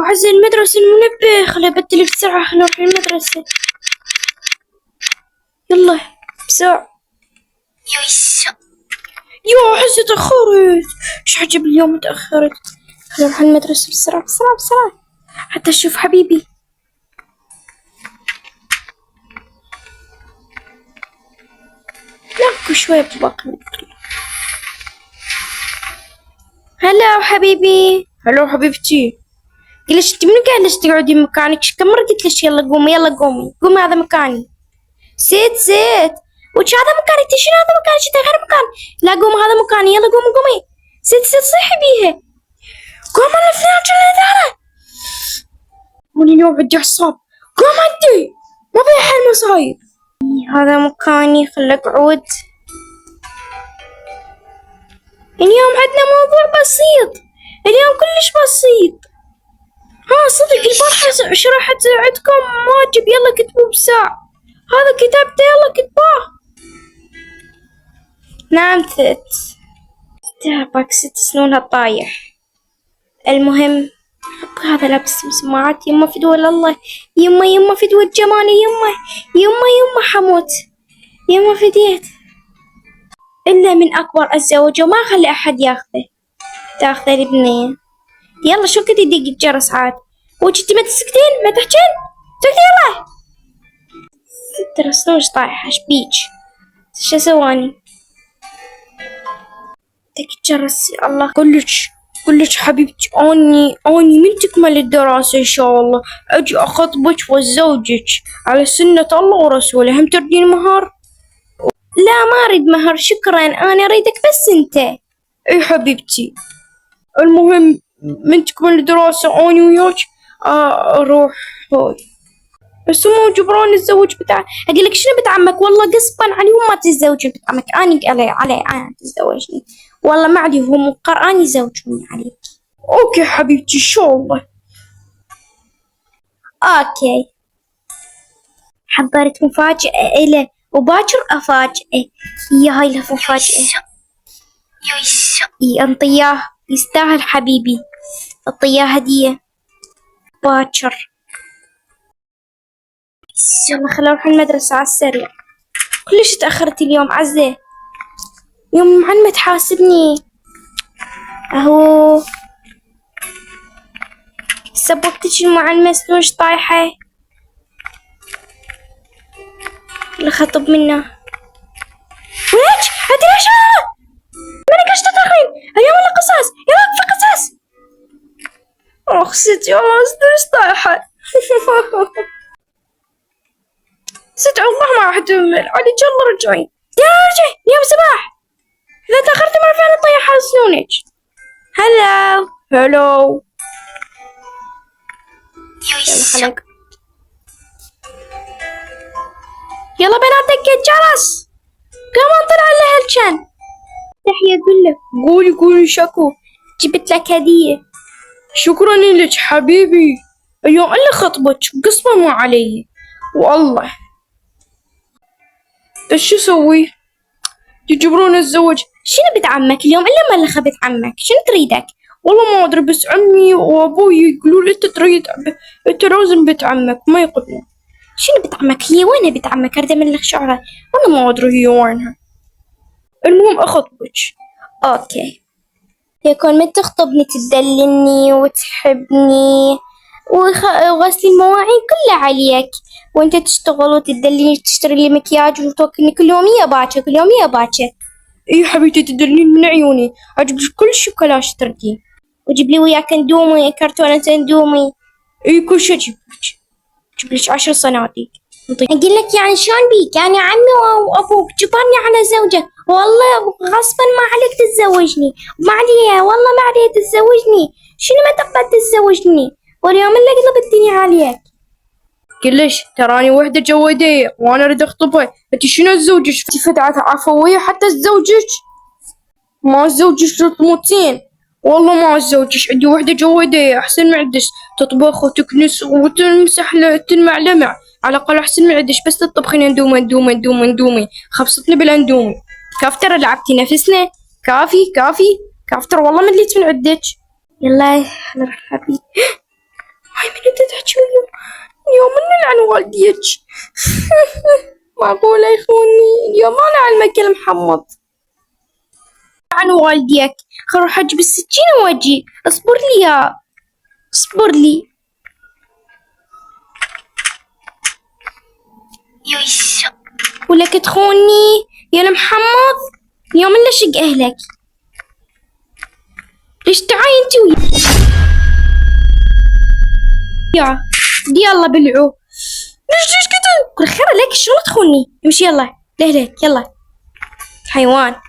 عز المدرسة المنبه، خلي أبدل بسرعة، خلي نروح المدرسة. يلا بسرعة. يا عز تأخرت، ايش عجب اليوم تأخرت. خلي نروح المدرسة بسرعة بسرعة بسرعة حتى أشوف حبيبي. ناكل شوية بباقي. هلا حبيبي. هلا حبيبتي. ليش انت منو قال ليش تقعدي مكانك؟ كم مرة قلت لك يلا قومي يلا قومي قومي، هذا مكاني. زيت وش هذا مكانك؟ شنو هذا مكانك؟ انت غير مكان. لا قومي هذا مكاني، يلا قومي زيت صيحي بيها. قوم انا فلان جل ولي اليوم عندي اعصاب. قوم عندي ما بيها حل مصايب. هذا مكاني، خلك عود. اليوم عندنا موضوع بسيط، اليوم كلش بسيط. صدق البارحة شرحت عندكم واجب، يلا كتبوه بساعة. هذا كتبته يلا كتبوه. نعم كتابك 6 سنون هالطايح. المهم هذا لابس سماعات. يما فدوى الله، يما فدوى جمالي، يما حموت، يما فديت. إلا من أكبر أتزوجه وما خلي أحد تاخذه البنية. يلا شو كده يدق الجرس عاد. وجدتي ما تسكتين ما تحجين سكتي يلا. 6 سنون طايحة شبيج شو سواني. دق الجرس يا الله. قلش حبيبتي أني من تكمل الدراسة إن شاء الله أجي أخطبك وأتزوجك على سنة الله ورسوله. هم تردين مهر؟ لا ما أريد مهر شكرا، أنا أريدك بس أنت. أي حبيبتي. المهم من تكمل الدراسة أني وياك أروح هاي. بس مو جبران الزوج بتاعي. أقول لك شنو بنت عمك والله غصبا عليهم ما تتزوجين بنت عمك. أنا علي أنا تتزوجني والله ما عليهم مقر أنا يزوجوني عليك. أوكي حبيبتي إن شاء الله. أوكي حضرت مفاجأة إله وباكر أفاجئه. هي هاي المفاجأة انطياه، يستاهل حبيبي، اعطيه هدية باكر. يلا خلينا نروح المدرسة على السريع. كلش تأخرت اليوم عزة، يوم معلمة تحاسبني اهو. سبقتك المعلمة سلوش طايحة. اللي خطب منه وليش هاتي ليش مالك ايش تتأخرين؟ اليوم ولا قصاص؟ يلا في قصاص. ست يا سلوش طايحة. ست والله ما راح أتمل عليك، يلا رجعي يا صباح. إذا تأخرت مرة ثانية طيح على سنونك. هلو يلا خليك. يلا بنات دق الجرس. قام طلع له الكن. تحية قولي شكو جبت لك هدية. شكرا لك حبيبي، اليوم اللي خطبك قسما مو علي والله. ايش اسوي؟ تجبرون الزوج. شنو بنت عمك اليوم الا ما لخ بنت عمك؟ شنو تريدك؟ والله ما ادري، بس عمي وابوي يقولون انت تريد انت لازم بنت عمك ما يقبلون. شنو بنت عمك؟ هي وين بنت عمك؟ اريد املخ شعرها. والله ما ادري هي وينها. المهم اخطبك. اوكي يكون من تخطبني تدللني وتحبني وغسل المواعين كلها عليك، وانت تشتغل وتدليني تشتري لي مكياج وتوكلني كل يوم يا باكر. اي حبيبتي تدلين من عيوني، اجيب لك كل شوكولاته تردين، وجيب لي وياك اندومي كرتونة اندومي. اي كل شيء جيب لك 10 صناديق. اقول لك يعني شلون بيك؟ يعني عمي وابوك جبرني على زوجة، والله غصبا ما عليك تتزوجني. ما عليها والله ما عليها تتزوجني. شنو ما تقبل تتزوجني؟ واليوم اللي قلب الدنيا عليك. كلش تراني وحدة جوادية وانا اريد اخطبها. انت شنو تزوجك؟ انت فتعة عفوية حتى تزوجك؟ ما تزوجك تموتين. والله ما اتزوجك، عندي وحدة جوادية احسن معدش تطبخ وتكنس وتمسح تلمع لمع. على الاقل احسن معدش بس تطبخين اندومي. خبصتني بالاندومي. كاف ترى لعبتي نفسنا. كافي ترى والله مليت من عدك. يلا نروح حبيبي. عن والديك. معقولة يخوني اليوم أنا علمك يا محمد عن والديك. خل أروح أجيب السكينة وأجي. اصبر لي اصبر لي. ولك تخوني يا محمد اليوم إلا شق أهلك. ليش تعاي انتي ويا يلا بلعوا. ليش كده؟ كل خير عليك الشغل تخوني. امشي يلا لهلك يلا حيوان.